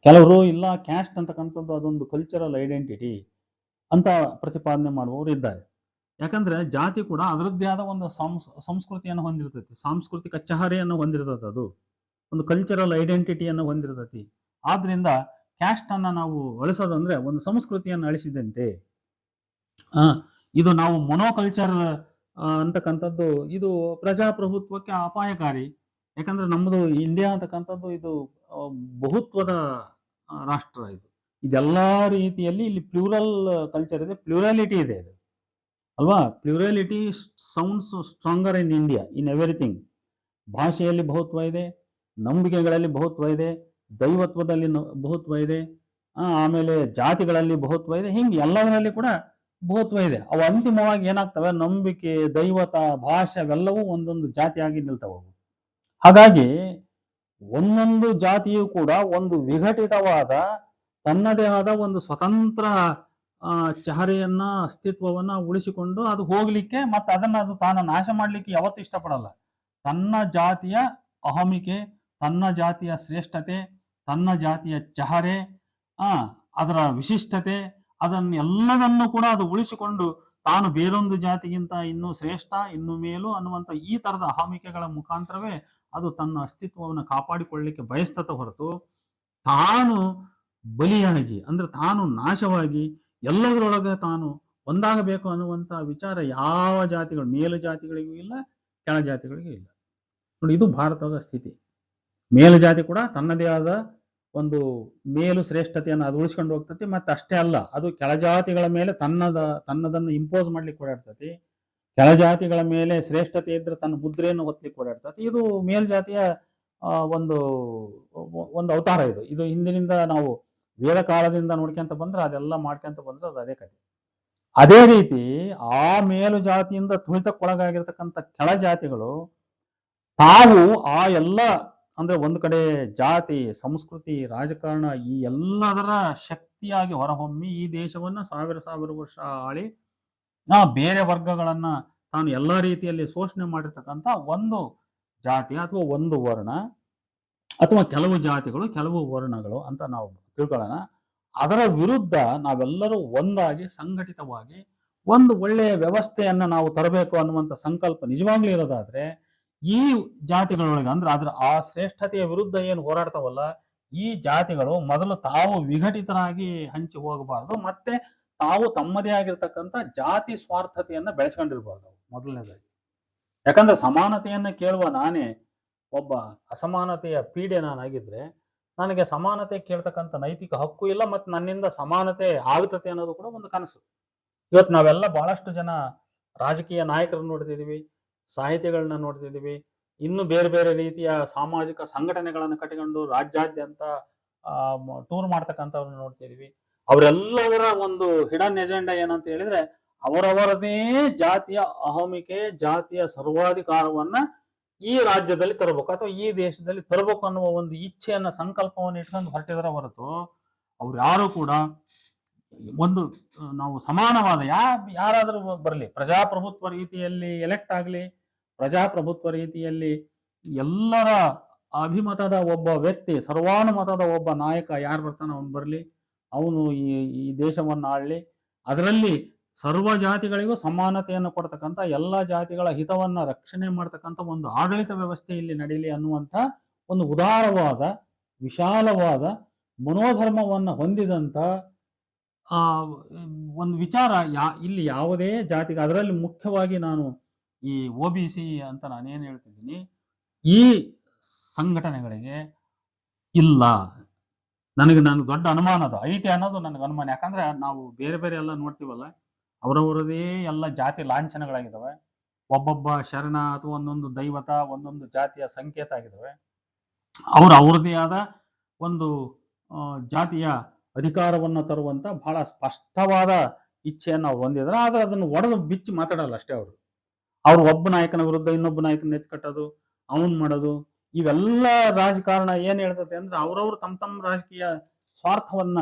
ಕೆಲವರು ಇಲ್ಲ ಕ್ಯಾಸ್ಟ್ ಅಂತಕ್ಕಂಥದ್ದು ಅದೊಂದು ಕಲ್ಚರಲ್ ಐಡೆಂಟಿಟಿ ಅಂತ ಪ್ರತಿಪಾದನೆ ಮಾಡುವವರು ಇದ್ದಾರೆ. ಯಾಕಂದ್ರೆ ಜಾತಿ ಕೂಡ ಅದರದ್ದೇ ಆದ ಒಂದು ಸಂಸ್ಕೃತಿಯನ್ನು ಹೊಂದಿರ್ತೈತಿ, ಸಾಂಸ್ಕೃತಿಕ ಚಹರೆಯನ್ನು ಹೊಂದಿರ್ತದೆ, ಅದು ಒಂದು ಕಲ್ಚರಲ್ ಐಡೆಂಟಿಟಿಯನ್ನು ಹೊಂದಿರ್ತೈತಿ. ಆದ್ರಿಂದ ಕ್ಯಾಸ್ಟ್ ಅನ್ನ ನಾವು ಅಳಿಸೋದಂದ್ರೆ ಒಂದು ಸಂಸ್ಕೃತಿಯನ್ನು ಅಳಿಸಿದಂತೆ. ಇದು ನಾವು ಮೊನೋಕಲ್ಚರ್ ಅಂತಕ್ಕಂಥದ್ದು ಇದು ಪ್ರಜಾಪ್ರಭುತ್ವಕ್ಕೆ ಅಪಾಯಕಾರಿ. ಯಾಕಂದ್ರೆ ನಮ್ಮದು ಇಂಡಿಯಾ ಅಂತಕ್ಕಂಥದ್ದು ಇದು ಬಹುತ್ವದ ರಾಷ್ಟ್ರ. ಇದೆಲ್ಲಾ ರೀತಿಯಲ್ಲಿ ಇಲ್ಲಿ ಪ್ಲೂರಲ್ ಕಲ್ಚರ್ ಇದೆ, ಪ್ಲೂರಾಲಿಟಿ ಇದೆ ಇದು ಅಲ್ವಾ. Plurality sounds stronger in India in everything. ಭಾಷೆಯಲ್ಲಿ ಬಹುತ್ವ ಇದೆ, ನಂಬಿಕೆಗಳಲ್ಲಿ ಬಹುತ್ವ ಇದೆ, ದೈವತ್ವದಲ್ಲಿ ಬಹುತ್ವ ಇದೆ, ಆಮೇಲೆ ಜಾತಿಗಳಲ್ಲಿ ಬಹುತ್ವ ಇದೆ, ಹಿಂಗೆ ಎಲ್ಲದರಲ್ಲಿ ಕೂಡ ಬಹುತ್ವ ಇದೆ. ಅವು ಅಂತಿಮವಾಗಿ ಏನಾಗ್ತವೆ, ನಂಬಿಕೆ, ದೈವತ, ಭಾಷೆ ಅವೆಲ್ಲವೂ ಒಂದೊಂದು ಜಾತಿಯಾಗಿ ನಿಲ್ತವೆ. ಹಾಗಾಗಿ ಒಂದೊಂದು ಜಾತಿಯು ಕೂಡ ಒಂದು ವಿಘಟಿತವಾದ ತನ್ನದೇ ಆದ ಒಂದು ಸ್ವತಂತ್ರ ಚಹರೆಯನ್ನ ಅಸ್ತಿತ್ವವನ್ನ ಉಳಿಸಿಕೊಂಡು ಅದು ಹೋಗ್ಲಿಕ್ಕೆ ಮತ್ತೆ ಅದನ್ನ ತಾನು ನಾಶ ಮಾಡ್ಲಿಕ್ಕೆ ಯಾವತ್ತೂ ಇಷ್ಟಪಡಲ್ಲ. ತನ್ನ ಜಾತಿಯ ಅಹಮಿಕೆ, ತನ್ನ ಜಾತಿಯ ಶ್ರೇಷ್ಠತೆ, ತನ್ನ ಜಾತಿಯ ಚಹರೆ, ಅದರ ವಿಶಿಷ್ಟತೆ, ಅದನ್ನೆಲ್ಲದನ್ನು ಕೂಡ ಅದು ಉಳಿಸಿಕೊಂಡು ತಾನು ಬೇರೊಂದು ಜಾತಿಗಿಂತ ಇನ್ನೂ ಶ್ರೇಷ್ಠ, ಇನ್ನೂ ಮೇಲು ಅನ್ನುವಂಥ ಈ ತರದ ಅಹಮಿಕೆಗಳ ಮುಖಾಂತರವೇ ಅದು ತನ್ನ ಅಸ್ತಿತ್ವವನ್ನು ಕಾಪಾಡಿಕೊಳ್ಳಲಿಕ್ಕೆ ಬಯಸ್ತತ ಹೊರತು ತಾನು ಬಲಿಯಾಗಿ ಅಂದ್ರೆ ತಾನು ನಾಶವಾಗಿ ಎಲ್ಲದರೊಳಗೆ ತಾನು ಒಂದಾಗಬೇಕು ಅನ್ನುವಂಥ ವಿಚಾರ ಯಾವ ಜಾತಿಗಳು, ಮೇಲು ಜಾತಿಗಳಿಗೂ ಇಲ್ಲ, ಕೆಳ ಜಾತಿಗಳಿಗೂ ಇಲ್ಲ. ನೋಡಿ, ಇದು ಭಾರತದ ಸ್ಥಿತಿ. ಮೇಲು ಜಾತಿ ಕೂಡ ತನ್ನದೇ ಆದ ಒಂದು ಮೇಲು ಶ್ರೇಷ್ಠತೆಯನ್ನು ಅದು ಉಳಿಸ್ಕೊಂಡು ಹೋಗ್ತತಿ. ಮತ್ತೆ ಅಷ್ಟೇ ಅಲ್ಲ, ಅದು ಕೆಳಜಾತಿಗಳ ಮೇಲೆ ತನ್ನದನ್ನು ಇಂಪೋಸ್ ಮಾಡ್ಲಿಕ್ಕೆ ಓಡಾಡ್ತತಿ. ಕೆಳಜಾತಿಗಳ ಮೇಲೆ ಶ್ರೇಷ್ಠತೆ ಇದ್ರೆ ತನ್ನ ಮುದ್ರೆಯನ್ನು ಒತ್ತಲಿಕ್ಕೆ ಓಡಾಡ್ತತಿ. ಇದು ಮೇಲ್ಜಾತಿಯ ಒಂದು ಒಂದು ಅವತಾರ. ಇದು ಹಿಂದಿನಿಂದ ನಾವು ವೇದ ಕಾಲದಿಂದ ನೋಡ್ಕೊಂತ ಬಂದ್ರೆ ಅದೆಲ್ಲ ಮಾಡ್ಕೊಂತ ಬಂದ್ರೆ ಅದು ಅದೇ ಕಥೆ. ಅದೇ ರೀತಿ ಆ ಮೇಲು ಜಾತಿಯಿಂದ ತುಳಿತಕ್ಕೊಳಗಾಗಿರ್ತಕ್ಕಂಥ ಕೆಳ ಜಾತಿಗಳು ತಾವು ಆ ಎಲ್ಲ ಅಂದ್ರೆ ಒಂದು ಕಡೆ ಜಾತಿ, ಸಂಸ್ಕೃತಿ, ರಾಜಕಾರಣ ಈ ಎಲ್ಲದರ ಶಕ್ತಿಯಾಗಿ ಹೊರಹೊಮ್ಮಿ ಈ ದೇಶವನ್ನ ಸಾವಿರ ವರ್ಷ ಆಳಿ ಬೇರೆ ವರ್ಗಗಳನ್ನ ತಾನು ಎಲ್ಲ ರೀತಿಯಲ್ಲಿ ಶೋಷಣೆ ಮಾಡಿರ್ತಕ್ಕಂಥ ಒಂದು ಜಾತಿ ಅಥವಾ ಒಂದು ವರ್ಣ ಅಥವಾ ಕೆಲವು ಜಾತಿಗಳು, ಕೆಲವು ವರ್ಣಗಳು ಅಂತ ನಾವು ತಿಳ್ಕೊಳ್ಳೋಣ. ಅದರ ವಿರುದ್ಧ ನಾವೆಲ್ಲರೂ ಒಂದಾಗಿ ಸಂಘಟಿತವಾಗಿ ಒಂದು ಒಳ್ಳೆಯ ವ್ಯವಸ್ಥೆಯನ್ನ ನಾವು ತರಬೇಕು ಅನ್ನುವಂಥ ಸಂಕಲ್ಪ ನಿಜವಾಗ್ಲೂ ಇರೋದಾದ್ರೆ ಈ ಜಾತಿಗಳೊಳಗೆ ಅಂದ್ರೆ ಅದ್ರ ಆ ಶ್ರೇಷ್ಠತೆಯ ವಿರುದ್ಧ ಏನು ಹೋರಾಡ್ತಾವಲ್ಲ ಈ ಜಾತಿಗಳು ಮೊದಲು ತಾವು ವಿಘಟಿತರಾಗಿ ಹಂಚಿ ಹೋಗಬಾರದು, ಮತ್ತೆ ತಾವು ತಮ್ಮದೇ ಆಗಿರ್ತಕ್ಕಂಥ ಜಾತಿ ಸ್ವಾರ್ಥತೆಯನ್ನ ಬೆಳೆಸ್ಕೊಂಡಿರ್ಬಾರ್ದು ಮೊದಲನೇದಾಗಿ. ಯಾಕಂದ್ರೆ ಸಮಾನತೆಯನ್ನ ಕೇಳುವ ನಾನೇ ಒಬ್ಬ ಅಸಮಾನತೆಯ ಪೀಡೆ ನಾನಾಗಿದ್ರೆ ನನಗೆ ಸಮಾನತೆ ಕೇಳ್ತಕ್ಕಂಥ ನೈತಿಕ ಹಕ್ಕು ಇಲ್ಲ, ಮತ್ತು ನನ್ನಿಂದ ಸಮಾನತೆ ಆಗುತ್ತದೆ ಅನ್ನೋದು ಕೂಡ ಒಂದು ಕನಸು. ಇವತ್ತು ನಾವೆಲ್ಲ ಬಹಳಷ್ಟು ಜನ ರಾಜಕೀಯ ನಾಯಕರನ್ನು ನೋಡ್ತಿದೀವಿ, ಸಾಹಿತಿಗಳನ್ನ ನೋಡ್ತಿದೀವಿ, ಇನ್ನು ಬೇರೆ ಬೇರೆ ರೀತಿಯ ಸಾಮಾಜಿಕ ಸಂಘಟನೆಗಳನ್ನು ಕಟ್ಟಿಕೊಂಡು ರಾಜ್ಯಾದ್ಯಂತ ಟೂರ್ ಮಾಡ್ತಕ್ಕಂಥವ್ರನ್ನ ನೋಡ್ತಿದೀವಿ. ಅವರೆಲ್ಲದರ ಒಂದು ಹಿಡನ್ ಎಜೆಂಡಾ ಏನಂತ ಹೇಳಿದ್ರೆ ಅವರವರದೇ ಜಾತಿಯ ಅಹಮಿಕೆ, ಜಾತಿಯ ಸರ್ವಾಧಿಕಾರವನ್ನ ಈ ರಾಜ್ಯದಲ್ಲಿ ತರಬೇಕು ಅಥವಾ ಈ ದೇಶದಲ್ಲಿ ತರಬೇಕು ಅನ್ನುವ ಒಂದು ಇಚ್ಛೆಯನ್ನ, ಸಂಕಲ್ಪವನ್ನು ಇಟ್ಕೊಂಡು ಹೊರಟಿದರ ಹೊರತು ಅವ್ರು ಯಾರು ಕೂಡ ಒಂದು ನಾವು ಸಮಾನವಾದ ಯಾರಾದರೂ ಬರಲಿ, ಪ್ರಜಾಪ್ರಭುತ್ವ ರೀತಿಯಲ್ಲಿ ಎಲೆಕ್ಟ್ ಆಗಲಿ, ಪ್ರಜಾಪ್ರಭುತ್ವ ರೀತಿಯಲ್ಲಿ ಎಲ್ಲರ ಅಭಿಮತದ ಒಬ್ಬ ವ್ಯಕ್ತಿ, ಸರ್ವಾನುಮತದ ಒಬ್ಬ ನಾಯಕ ಯಾರು ಬರ್ತಾನೆ ಅವನು ಬರಲಿ, ಅವನು ಈ ದೇಶವನ್ನು ಆಳಲಿ, ಅದರಲ್ಲಿ ಸರ್ವ ಜಾತಿಗಳಿಗೂ ಸಮಾನತೆಯನ್ನು ಕೊಡ್ತಕ್ಕಂಥ ಎಲ್ಲ ಜಾತಿಗಳ ಹಿತವನ್ನ ರಕ್ಷಣೆ ಮಾಡ್ತಕ್ಕಂಥ ಒಂದು ಆಡಳಿತ ವ್ಯವಸ್ಥೆ ಇಲ್ಲಿ ನಡೀಲಿ ಅನ್ನುವಂಥ ಒಂದು ಉದಾರವಾದ, ವಿಶಾಲವಾದ ಮನೋಧರ್ಮವನ್ನು ಹೊಂದಿದಂಥ ಒಂದು ವಿಚಾರ ಇಲ್ಲಿ ಯಾವುದೇ ಜಾತಿಗೆ, ಅದರಲ್ಲಿ ಮುಖ್ಯವಾಗಿ ನಾನು ಈ OBC ಅಂತ ನಾನೇನು ಹೇಳ್ತಿದ್ದೀನಿ ಈ ಸಂಘಟನೆಗಳಿಗೆ ಇಲ್ಲ. ನನಗೆ ದೊಡ್ಡ ಅನುಮಾನ ಅದು ಐತೆ ಅನ್ನೋದು ನನಗೆ ಅನುಮಾನ. ಯಾಕಂದ್ರೆ ನಾವು ಬೇರೆ ಬೇರೆ ಎಲ್ಲ ನೋಡ್ತೀವಲ್ಲ, ಅವರವರದೇ ಎಲ್ಲ ಜಾತಿ ಲಾಂಛನಗಳಾಗಿದ್ದಾವೆ. ಒಬ್ಬೊಬ್ಬ ಶರಣ ಅಥವಾ ಒಂದೊಂದು ದೈವತ, ಒಂದೊಂದು ಜಾತಿಯ ಸಂಕೇತ ಆಗಿದ್ದಾವೆ. ಅವ್ರದೇ ಆದ ಒಂದು ಜಾತಿಯ ಅಧಿಕಾರವನ್ನು ತರುವಂತ ಬಹಳ ಸ್ಪಷ್ಟವಾದ ಇಚ್ಛೆಯನ್ನು ಅವ್ರು ಹೊಂದಿದ್ದಾರೆ. ಆದ್ರೆ ಅದನ್ನು ಒಡೆದು ಬಿಚ್ಚಿ ಮಾತಾಡಲ್ಲ ಅಷ್ಟೇ. ಅವ್ರು ಒಬ್ಬ ನಾಯಕನ ವಿರುದ್ಧ ಇನ್ನೊಬ್ಬ ನಾಯಕನ ಎತ್ಕಟ್ಟೋದು, ಅವನ್ ಮಾಡೋದು, ಇವೆಲ್ಲ ರಾಜಕಾರಣ ಏನ್ ಹೇಳ್ತದೆ ಅಂದ್ರೆ ಅವ್ರವ್ರು ತಮ್ಮ ರಾಜಕೀಯ ಸ್ವಾರ್ಥವನ್ನ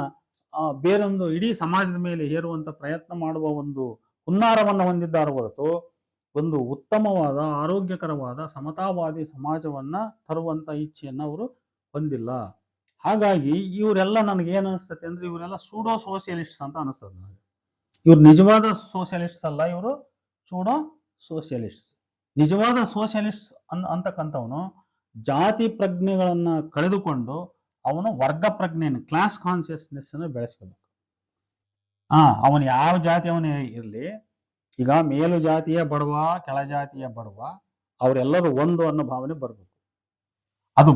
ಬೇರೊಂದು ಇಡೀ ಸಮಾಜದ ಮೇಲೆ ಹೇರುವಂತ ಪ್ರಯತ್ನ ಮಾಡುವ ಒಂದು ಹುನ್ನಾರವನ್ನು ಹೊಂದಿದ್ದಾರೆ ಹೊರತು ಒಂದು ಉತ್ತಮವಾದ, ಆರೋಗ್ಯಕರವಾದ, ಸಮತಾವಾದಿ ಸಮಾಜವನ್ನ ತರುವಂತ ಇಚ್ಛೆಯನ್ನ ಅವರು ಹೊಂದಿಲ್ಲ. ಹಾಗಾಗಿ ಇವರೆಲ್ಲ ನನಗೆ ಏನ್ ಅನಿಸ್ತದೆ ಅಂದ್ರೆ ಇವರೆಲ್ಲ ಸೂಡೋ ಸೋಷಿಯಲಿಸ್ಟ್ಸ್ ಅಂತ ಅನಿಸ್ತದೆ ನನಗೆ. ಇವ್ರು ನಿಜವಾದ ಸೋಷಿಯಲಿಸ್ಟ್ಸ್ ಅಲ್ಲ, ಇವರು ಸೂಡೋ ಸೋಷಿಯಲಿಸ್ಟ್ಸ್. ನಿಜವಾದ ಸೋಷಿಯಲಿಸ್ಟ್ ಅಂತಕ್ಕಂಥವನು ಜಾತಿ ಪ್ರಜ್ಞೆಗಳನ್ನ ಕಳೆದುಕೊಂಡು ಅವನು ವರ್ಗ ಪ್ರಜ್ಞೆಯನ್ನು, ಕ್ಲಾಸ್ ಕಾನ್ಸಿಯಸ್ನೆಸ್ ಅನ್ನು ಬೆಳೆಸ್ಕೋಬೇಕು. ಅವನು ಯಾವ ಜಾತಿ ಅವನೇ ಇರಲಿ, ಈಗ ಮೇಲು ಜಾತಿಯ ಬಡವ, ಕೆಳಜಾತಿಯ ಬಡವ, ಅವರೆಲ್ಲರೂ ಒಂದು ಅನ್ನೋ ಭಾವನೆ ಬರಬೇಕು. ಅದು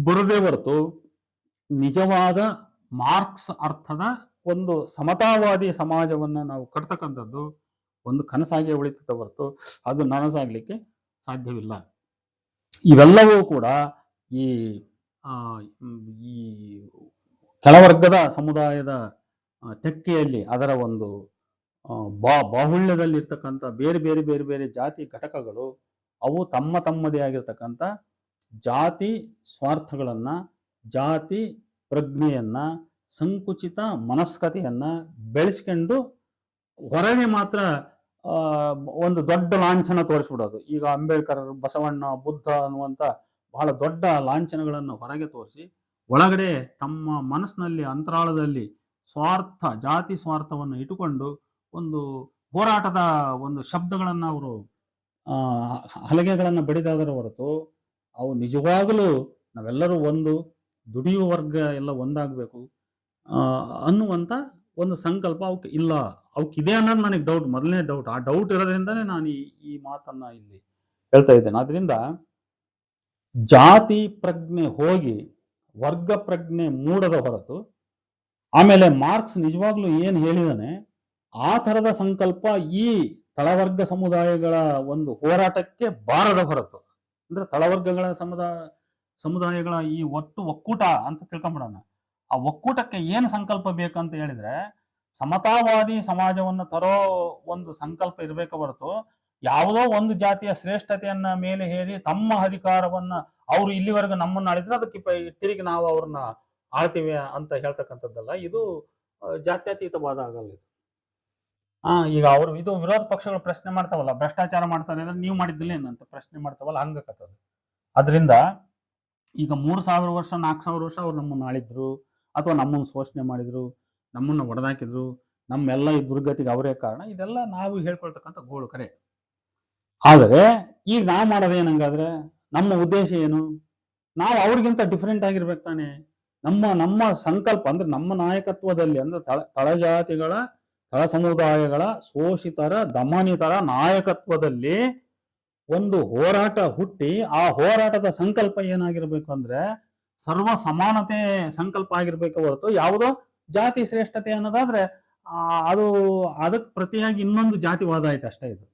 ಬರದೇ ಹೊರತು ನಿಜವಾದ ಮಾರ್ಕ್ಸ್ ಅರ್ಥದ ಒಂದು ಸಮತಾವಾದಿ ಸಮಾಜವನ್ನ ನಾವು ಕಟ್ತಕ್ಕಂಥದ್ದು ಒಂದು ಕನಸಾಗಿ ಉಳಿತದ ಹೊರತು ಅದು ನನಸಾಗ್ಲಿಕ್ಕೆ ಸಾಧ್ಯವಿಲ್ಲ. ಇವೆಲ್ಲವೂ ಕೂಡ ಈ ಕೆಳವರ್ಗದ ಸಮುದಾಯದ ತೆಕ್ಕೆಯಲ್ಲಿ, ಅದರ ಒಂದು ಬಾಹುಳ್ಯದಲ್ಲಿರ್ತಕ್ಕಂಥ ಬೇರೆ ಬೇರೆ ಬೇರೆ ಬೇರೆ ಜಾತಿ ಘಟಕಗಳು ಅವು ತಮ್ಮದೇ ಆಗಿರ್ತಕ್ಕಂಥ ಜಾತಿ ಸ್ವಾರ್ಥಗಳನ್ನ, ಜಾತಿ ಪ್ರಜ್ಞೆಯನ್ನ, ಸಂಕುಚಿತ ಮನಸ್ಕತೆಯನ್ನ ಬೆಳೆಸ್ಕೊಂಡು ಹೊರಗೆ ಮಾತ್ರ ಒಂದು ದೊಡ್ಡ ಲಾಂಛನ ತೋರಿಸ್ಬಿಡೋದು. ಈಗ ಅಂಬೇಡ್ಕರ್, ಬಸವಣ್ಣ, ಬುದ್ಧ ಅನ್ನುವಂಥ ಬಹಳ ದೊಡ್ಡ ಲಾಂಛನಗಳನ್ನು ಹೊರಗೆ ತೋರಿಸಿ ಒಳಗಡೆ ತಮ್ಮ ಮನಸ್ಸಿನಲ್ಲಿ ಅಂತರಾಳದಲ್ಲಿ ಸ್ವಾರ್ಥ, ಜಾತಿ ಸ್ವಾರ್ಥವನ್ನು ಇಟ್ಟುಕೊಂಡು ಒಂದು ಹೋರಾಟದ ಒಂದು ಶಬ್ದಗಳನ್ನು ಅವರು ಹಲಗೆಗಳನ್ನು ಬಡಿದಾದರ ಹೊರತು ಅವು ನಿಜವಾಗಲೂ ನಾವೆಲ್ಲರೂ ಒಂದು, ದುಡಿಯುವ ವರ್ಗ ಎಲ್ಲ ಒಂದಾಗಬೇಕು ಅನ್ನುವಂಥ ಒಂದು ಸಂಕಲ್ಪ ಅವಕ್ಕೆ ಇಲ್ಲ. ಅವಕ್ಕಿದೆ ಅನ್ನೋದು ನನಗೆ ಡೌಟ್, ಮೊದಲನೇ ಡೌಟ್. ಆ ಡೌಟ್ ಇರೋದ್ರಿಂದನೇ ನಾನು ಈ ಮಾತನ್ನ ಇಲ್ಲಿ ಹೇಳ್ತಾ ಇದ್ದೇನೆ. ಆದ್ರಿಂದ ಜಾತಿ ಪ್ರಜ್ಞೆ ಹೋಗಿ ವರ್ಗ ಪ್ರಜ್ಞೆ ಮೂಡದ ಹೊರತು, ಆಮೇಲೆ ಮಾರ್ಕ್ಸ್ ನಿಜವಾಗ್ಲೂ ಏನು ಹೇಳಿದಾನೆ ಆ ಥರದ ಸಂಕಲ್ಪ ಈ ತಳವರ್ಗ ಸಮುದಾಯಗಳ ಒಂದು ಹೋರಾಟಕ್ಕೆ ಬಾರದ ಹೊರತು, ಅಂದ್ರೆ ತಳವರ್ಗಗಳ ಸಮುದಾಯಗಳ ಈ ಒಕ್ಕೂಟ ಅಂತ ತಿಳ್ಕೊಂಬಿಡೋಣ. ಆ ಒಕ್ಕೂಟಕ್ಕೆ ಏನು ಸಂಕಲ್ಪ ಬೇಕಂತ ಹೇಳಿದ್ರೆ ಸಮತಾವಾದಿ ಸಮಾಜವನ್ನು ತರೋ ಒಂದು ಸಂಕಲ್ಪ ಇರಬೇಕು ಹೊರತು ಯಾವುದೋ ಒಂದು ಜಾತಿಯ ಶ್ರೇಷ್ಠತೆಯನ್ನ ಮೇಲೆ ಹೇಳಿ ತಮ್ಮ ಅಧಿಕಾರವನ್ನ ಅವರು ಇಲ್ಲಿವರೆಗೂ ನಮ್ಮನ್ನ ಆಳಿದ್ರೆ ಅದಕ್ಕೆ ತಿರುಗಿ ನಾವು ಅವ್ರನ್ನ ಆಳ್ತೀವಿ ಅಂತ ಹೇಳ್ತಕ್ಕಂಥದ್ದಲ್ಲ. ಇದು ಜಾತ್ಯತೀತವಾದ ಆಗಲ್ಲ ಇದು. ಈಗ ಅವರು ಇದು ವಿರೋಧ ಪಕ್ಷಗಳು ಪ್ರಶ್ನೆ ಮಾಡ್ತಾವಲ್ಲ, ಭ್ರಷ್ಟಾಚಾರ ಮಾಡ್ತಾರೆ ಅಂದ್ರೆ ನೀವು ಮಾಡಿದ್ದಿಲ್ಲ ಏನಂತ ಪ್ರಶ್ನೆ ಮಾಡ್ತಾವಲ್ಲ, ಹಂಗಕತ್ತದ. ಅದರಿಂದ ಈಗ 3000 ವರ್ಷ 4000 ವರ್ಷ ಅವ್ರು ನಮ್ಮನ್ನು ಆಳಿದ್ರು ಅಥವಾ ನಮ್ಮನ್ನು ಶೋಷಣೆ ಮಾಡಿದ್ರು, ನಮ್ಮನ್ನು ಒಡೆದಾಕಿದ್ರು, ನಮ್ಮೆಲ್ಲ ಈ ದುರ್ಗತಿಗೆ ಅವರೇ ಕಾರಣ, ಇದೆಲ್ಲ ನಾವು ಹೇಳ್ಕೊಳ್ತಕ್ಕಂಥ ಗೋಳು ಕರೆ. ಆದರೆ ಈಗ ನಾವು ಮಾಡೋದೇನಂಗಾದ್ರೆ ನಮ್ಮ ಉದ್ದೇಶ ಏನು? ನಾವು ಅವ್ರಿಗಿಂತ ಡಿಫ್ರೆಂಟ್ ಆಗಿರ್ಬೇಕು ತಾನೆ. ನಮ್ಮ ಸಂಕಲ್ಪ ಅಂದ್ರೆ ನಮ್ಮ ನಾಯಕತ್ವದಲ್ಲಿ ಅಂದ್ರೆ ತಳಜಾತಿಗಳ ತಳ ಸಮುದಾಯಗಳ ಶೋಷಿತರ ದಮನಿತರ ನಾಯಕತ್ವದಲ್ಲಿ ಒಂದು ಹೋರಾಟ ಹುಟ್ಟಿ ಆ ಹೋರಾಟದ ಸಂಕಲ್ಪ ಏನಾಗಿರ್ಬೇಕು ಅಂದ್ರೆ ಸರ್ವ ಸಮಾನತೆ ಸಂಕಲ್ಪ ಆಗಿರ್ಬೇಕು ಹೊರತು ಯಾವುದೋ ಜಾತಿ ಶ್ರೇಷ್ಠತೆ ಅನ್ನೋದಾದ್ರೆ ಅದಕ್ಕೆ ಪ್ರತಿಯಾಗಿ ಇನ್ನೊಂದು ಜಾತಿವಾದ ಆಯ್ತು ಅಷ್ಟೇ. ಇದು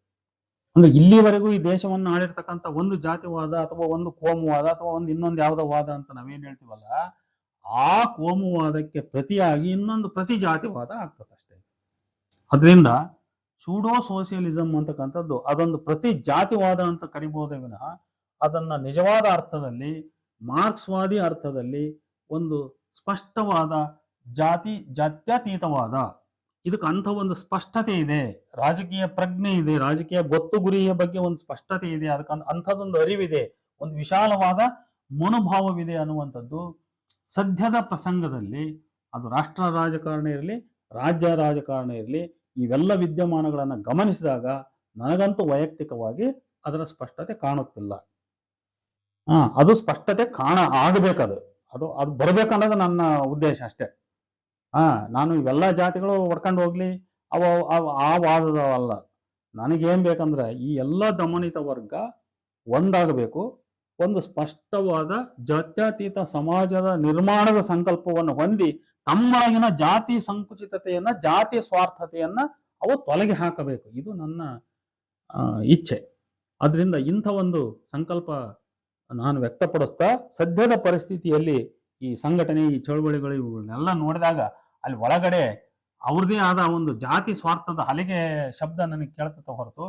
ಅಂದ್ರೆ ಇಲ್ಲಿವರೆಗೂ ಈ ದೇಶವನ್ನು ಆಳಿರ್ತಕ್ಕಂಥ ಒಂದು ಜಾತಿವಾದ ಅಥವಾ ಒಂದು ಕೋಮುವಾದ ಅಥವಾ ಒಂದು ಇನ್ನೊಂದು ಯಾವುದೋ ವಾದ ಅಂತ ನಾವೇನ್ ಹೇಳ್ತೀವಲ್ಲ, ಆ ಕೋಮುವಾದಕ್ಕೆ ಪ್ರತಿಯಾಗಿ ಇನ್ನೊಂದು ಪ್ರತಿ ಜಾತಿವಾದ ಆಗ್ತದೆ ಅಷ್ಟೇ. ಅದರಿಂದ ಸೂಡೋ ಸೋಷಿಯಲಿಸಂ ಅಂತಕ್ಕಂಥದ್ದು ಅದೊಂದು ಪ್ರತಿ ಜಾತಿವಾದ ಅಂತ ಕರಿಬಹುದೇ ವಿನಃ ಅದನ್ನ ನಿಜವಾದ ಅರ್ಥದಲ್ಲಿ ಮಾರ್ಕ್ಸ್ವಾದಿ ಅರ್ಥದಲ್ಲಿ ಒಂದು ಸ್ಪಷ್ಟವಾದ ಜಾತ್ಯತೀತವಾದ, ಇದಕ್ಕೆ ಅಂಥ ಒಂದು ಸ್ಪಷ್ಟತೆ ಇದೆ, ರಾಜಕೀಯ ಪ್ರಜ್ಞೆ ಇದೆ, ರಾಜಕೀಯ ಗೊತ್ತು ಗುರಿಯ ಬಗ್ಗೆ ಒಂದು ಸ್ಪಷ್ಟತೆ ಇದೆ, ಅದಕ್ಕೆ ಅಂಥದ್ದೊಂದು ಅರಿವಿದೆ, ಒಂದು ವಿಶಾಲವಾದ ಮನೋಭಾವವಿದೆ ಅನ್ನುವಂಥದ್ದು ಸದ್ಯದ ಪ್ರಸಂಗದಲ್ಲಿ ಅದು ರಾಷ್ಟ್ರ ರಾಜಕಾರಣ ಇರಲಿ ರಾಜ್ಯ ರಾಜಕಾರಣ ಇರಲಿ ಇವೆಲ್ಲ ವಿದ್ಯಮಾನಗಳನ್ನು ಗಮನಿಸಿದಾಗ ನನಗಂತೂ ವೈಯಕ್ತಿಕವಾಗಿ ಅದರ ಸ್ಪಷ್ಟತೆ ಕಾಣುತ್ತಿಲ್ಲ. ಅದು ಸ್ಪಷ್ಟತೆ ಆಗಬೇಕದು, ಅದು ಬರಬೇಕನ್ನೋದು ನನ್ನ ಉದ್ದೇಶ ಅಷ್ಟೇ. ನಾನು ಇವೆಲ್ಲ ಜಾತಿಗಳು ಹೊಡ್ಕೊಂಡು ಹೋಗ್ಲಿ ಆ ವಾದದವಲ್ಲ. ನನಗೇನ್ ಬೇಕಂದ್ರೆ ಈ ಎಲ್ಲ ದಮನಿತ ವರ್ಗ ಒಂದಾಗಬೇಕು, ಒಂದು ಸ್ಪಷ್ಟವಾದ ಜಾತ್ಯತೀತ ಸಮಾಜದ ನಿರ್ಮಾಣದ ಸಂಕಲ್ಪವನ್ನು ಹೊಂದಿ ತಮ್ಮೊಳಗಿನ ಜಾತಿ ಸಂಕುಚಿತತೆಯನ್ನ ಜಾತಿ ಸ್ವಾರ್ಥತೆಯನ್ನ ಅವು ತೊಲಗಿ ಹಾಕಬೇಕು. ಇದು ನನ್ನ ಇಚ್ಛೆ. ಅದರಿಂದ ಇಂಥ ಒಂದು ಸಂಕಲ್ಪ ನಾನು ವ್ಯಕ್ತಪಡಿಸ್ತಾ ಸದ್ಯದ ಪರಿಸ್ಥಿತಿಯಲ್ಲಿ ಈ ಸಂಘಟನೆ ಈ ಚಳವಳಿಗಳು ಇವುಗಳನ್ನೆಲ್ಲ ನೋಡಿದಾಗ ಅಲ್ಲಿ ಒಳಗಡೆ ಅವ್ರದೇ ಆದ ಒಂದು ಜಾತಿ ಸ್ವಾರ್ಥದ ಹಲಿಗೆ ಶಬ್ದ ನನಗೆ ಕೇಳ್ತದೆ ಹೊರತು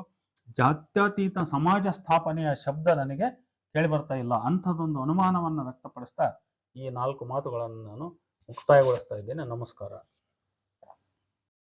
ಜಾತ್ಯತೀತ ಸಮಾಜ ಸ್ಥಾಪನೆಯ ಶಬ್ದ ನನಗೆ ಕೇಳಿ ಬರ್ತಾ ಇಲ್ಲ. ಅಂಥದ್ದೊಂದು ಅನುಮಾನವನ್ನು ವ್ಯಕ್ತಪಡಿಸ್ತಾ ಈ 4 ಮಾತುಗಳನ್ನು ನಾನು ಮುಕ್ತಾಯಗೊಳಿಸ್ತಾ ಇದ್ದೇನೆ. ನಮಸ್ಕಾರ.